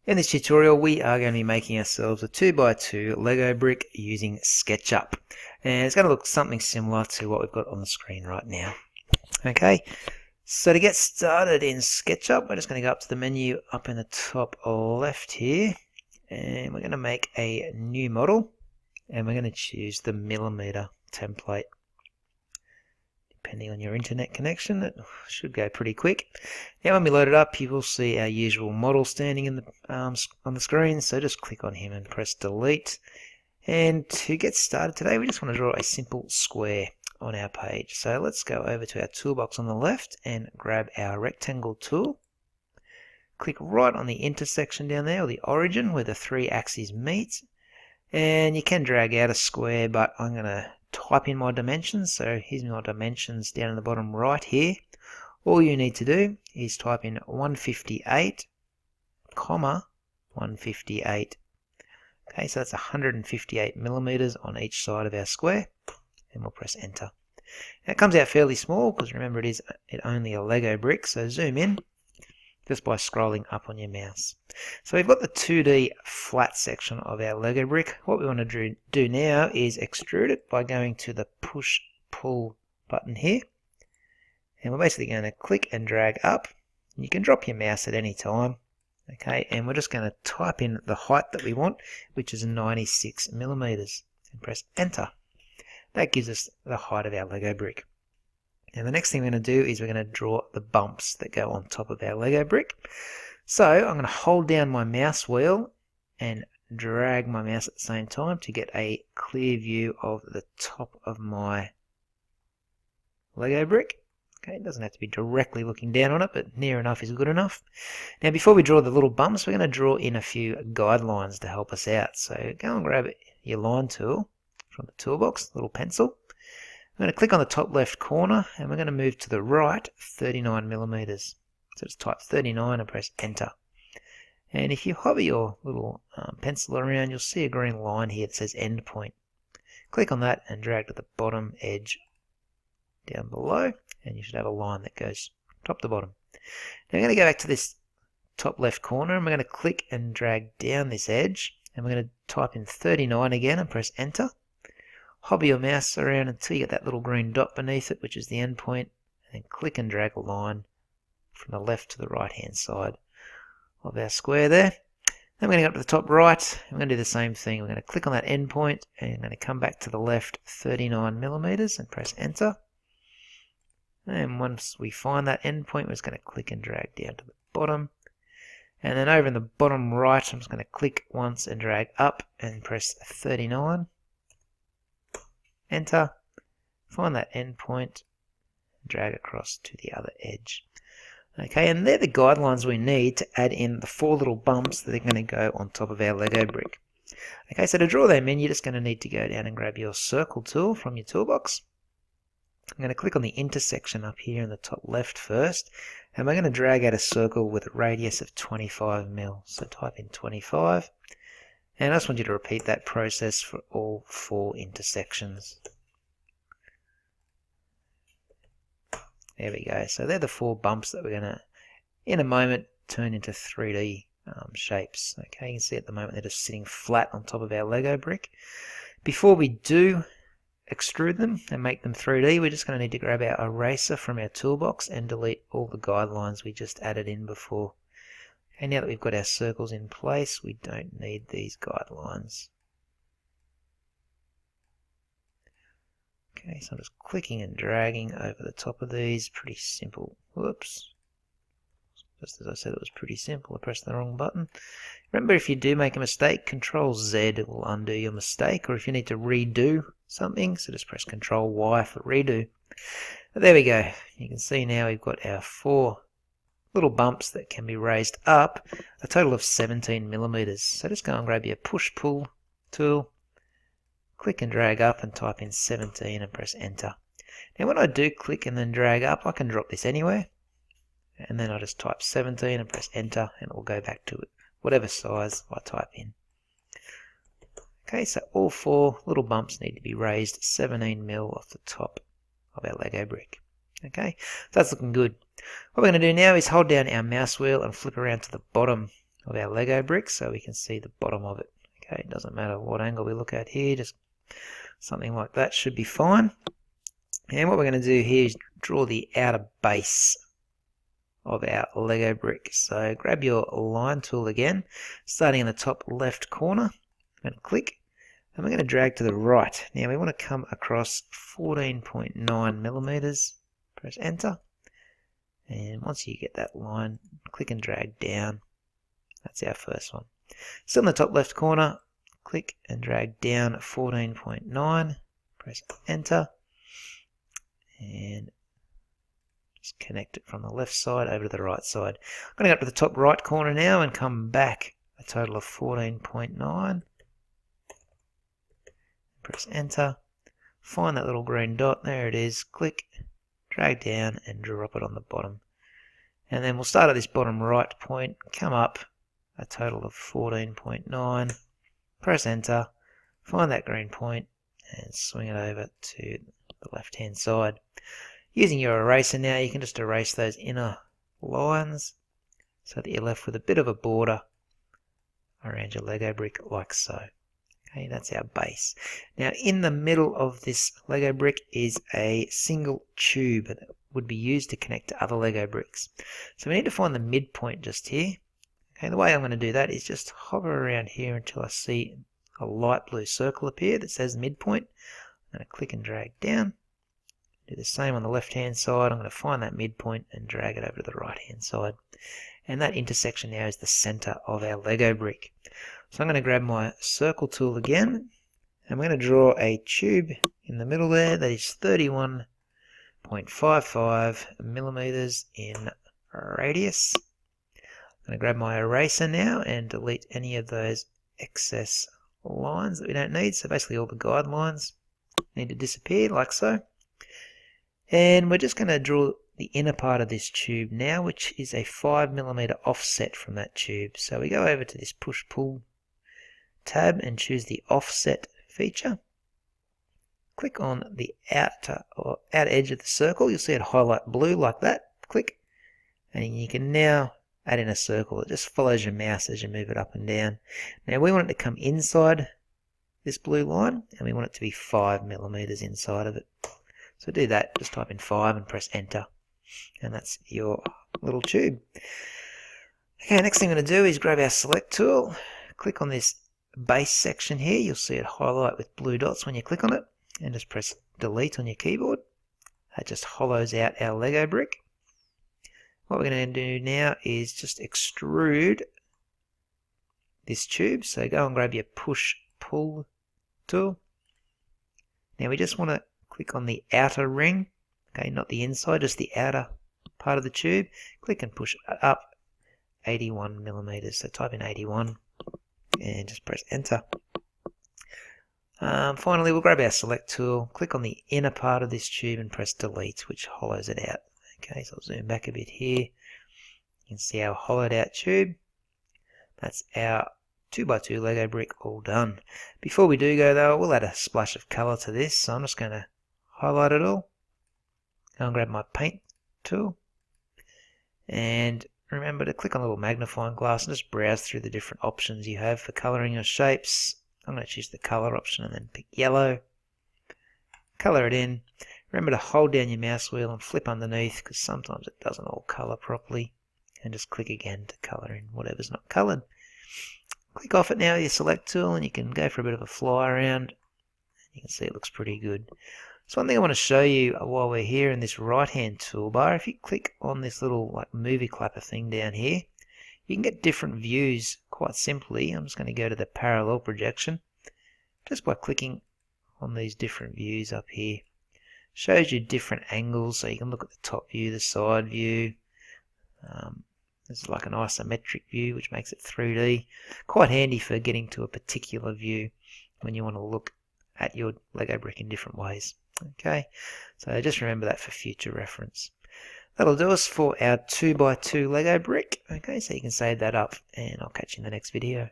In this tutorial we are going to be making ourselves a 2x2 Lego brick using SketchUp, and it's going to look something similar to what we've got on the screen right now. Okay, so to get started in SketchUp, we're just going to go up to the menu up in the top left here, and we're going to make a new model, and we're going to choose the millimeter template. Depending on your internet connection, it should go pretty quick. Now when we load it up, you will see our usual model standing in the on the screen, so just click on him and press delete. And to get started today, we just want to draw a simple square on our page. So let's go over to our toolbox on the left and grab our rectangle tool. Click right on the intersection down there, or the origin, where the three axes meet. And you can drag out a square, but I'm going to type in my dimensions. So here's my dimensions down in the bottom right here. All you need to do is type in 158, comma 158. Okay, so that's 158 millimeters on each side of our square, and we'll press enter. Now it comes out fairly small because remember it is only a Lego brick, so zoom in just by scrolling up on your mouse. So we've got the 2D flat section of our Lego brick. What we want to do now is extrude it by going to the push-pull button here. And we're basically going to click and drag up. You can drop your mouse at any time. Okay, and we're just going to type in the height that we want, which is 96 millimeters, and press enter. That gives us the height of our Lego brick. Now the next thing we're going to do is we're going to draw the bumps that go on top of our Lego brick. So I'm going to hold down my mouse wheel and drag my mouse at the same time to get a clear view of the top of my Lego brick. Okay, it doesn't have to be directly looking down on it, but near enough is good enough. Now before we draw the little bumps, we're going to draw in a few guidelines to help us out. So go and grab your line tool from the toolbox, little pencil. I'm going to click on the top left corner and we're going to move to the right 39 millimeters. So just type 39 and press enter. And if you hover your little pencil around, you'll see a green line here that says end point. Click on that and drag to the bottom edge down below, and you should have a line that goes top to bottom. Now we're going to go back to this top left corner and we're going to click and drag down this edge, and we're going to type in 39 again and press enter. Hover your mouse around until you get that little green dot beneath it, which is the end point, and then click and drag a line from the left to the right hand side of our square there. Then we're going to go up to the top right, and we're going to do the same thing. We're going to click on that end point and I'm going to come back to the left 39 millimeters and press enter. And once we find that end point, we're just going to click and drag down to the bottom. And then over in the bottom right, I'm just going to click once and drag up and press 39. Enter, find that end point, drag across to the other edge. Okay, and they're the guidelines we need to add in the four little bumps that are going to go on top of our Lego brick. Okay, so to draw them in, you're just going to need to go down and grab your circle tool from your toolbox. I'm going to click on the intersection up here in the top left first, and we're going to drag out a circle with a radius of 25 mil. So type in 25. And I just want you to repeat that process for all four intersections. There we go. So they're the four bumps that we're going to, in a moment, turn into 3D shapes. Okay, you can see at the moment they're just sitting flat on top of our Lego brick. Before we do extrude them and make them 3D, we're just going to need to grab our eraser from our toolbox and delete all the guidelines we just added in before. Okay, now that we've got our circles in place, we don't need these guidelines. Okay, so I'm just clicking and dragging over the top of these. Pretty simple. Whoops. Just as I said, it was pretty simple. I pressed the wrong button. Remember, if you do make a mistake, Control Z will undo your mistake, or if you need to redo something, so just press Control Y for redo. But there we go. You can see now we've got our four little bumps that can be raised up, a total of 17 millimeters. So just go and grab your push-pull tool, click and drag up and type in 17 and press enter. Now when I do click and then drag up, I can drop this anywhere, and then I just type 17 and press enter, and it will go back to whatever size I type in. Okay, so all four little bumps need to be raised 17 mil off the top of our Lego brick. Okay, so that's looking good. What we're going to do now is hold down our mouse wheel and flip around to the bottom of our Lego brick so we can see the bottom of it. Okay, it doesn't matter what angle we look at here, just something like that should be fine. And what we're going to do here is draw the outer base of our Lego brick. So grab your line tool again, starting in the top left corner, and click, and we're going to drag to the right. Now we want to come across 14.9 millimeters. Press enter, and once you get that line, click and drag down. That's our first one. Still in the top left corner, click and drag down 14.9, press enter, and just connect it from the left side over to the right side. I'm going to go up to the top right corner now and come back a total of 14.9. Press enter, find that little green dot, there it is, click, drag down and drop it on the bottom. And then we'll start at this bottom right point, come up a total of 14.9, press enter, find that green point and swing it over to the left hand side. Using your eraser now, you can just erase those inner lines so that you're left with a bit of a border around your Lego brick like so. Okay, that's our base. Now in the middle of this Lego brick is a single tube that would be used to connect to other Lego bricks. So we need to find the midpoint just here. Okay, the way I'm going to do that is just hover around here until I see a light blue circle appear that says midpoint. I'm going to click and drag down. Do the same on the left hand side. I'm going to find that midpoint and drag it over to the right hand side. And that intersection now is the center of our Lego brick. So I'm going to grab my circle tool again, and we're going to draw a tube in the middle there that is 31.55 millimeters in radius. I'm going to grab my eraser now and delete any of those excess lines that we don't need. So basically all the guidelines need to disappear like so. And we're just going to draw the inner part of this tube now, which is a 5mm offset from that tube. So we go over to this push-pull tab and choose the offset feature. Click on the outer edge of the circle. You'll see it highlight blue like that. Click, and you can now add in a circle. It just follows your mouse as you move it up and down. Now we want it to come inside this blue line, and we want it to be 5mm inside of it. So do that, just type in 5 and press enter, and that's your little tube. Okay, next thing I'm going to do is grab our select tool, click on this base section here. You'll see it highlight with blue dots when you click on it, and just press delete on your keyboard. That just hollows out our Lego brick. What we're going to do now is just extrude this tube. So go and grab your push-pull tool. Now we just want to click on the outer ring, okay, not the inside, just the outer part of the tube. Click and push up 81mm. So type in 81 and just press enter. Finally, we'll grab our select tool, click on the inner part of this tube and press delete, which hollows it out. Okay, so I'll zoom back a bit here. You can see our hollowed out tube. That's our 2x2 Lego brick all done. Before we do go though, we'll add a splash of colour to this, so I'm just going to highlight it all. Go and grab my paint tool. And remember to click on the little magnifying glass and just browse through the different options you have for colouring your shapes. I'm going to choose the colour option and then pick yellow. Colour it in. Remember to hold down your mouse wheel and flip underneath, because sometimes it doesn't all colour properly. And just click again to colour in whatever's not coloured. Click off it now with your select tool and you can go for a bit of a fly around. You can see it looks pretty good. So one thing I want to show you while we're here in this right hand toolbar, if you click on this little like movie clapper thing down here, you can get different views quite simply. I'm just going to go to the parallel projection just by clicking on these different views up here. Shows you different angles, so you can look at the top view, the side view. This is like an isometric view, which makes it 3D. Quite handy for getting to a particular view when you want to look at your Lego brick in different ways. Okay, so just remember that for future reference. That'll do us for our 2x2 Lego brick. Okay, so you can save that up and I'll catch you in the next video.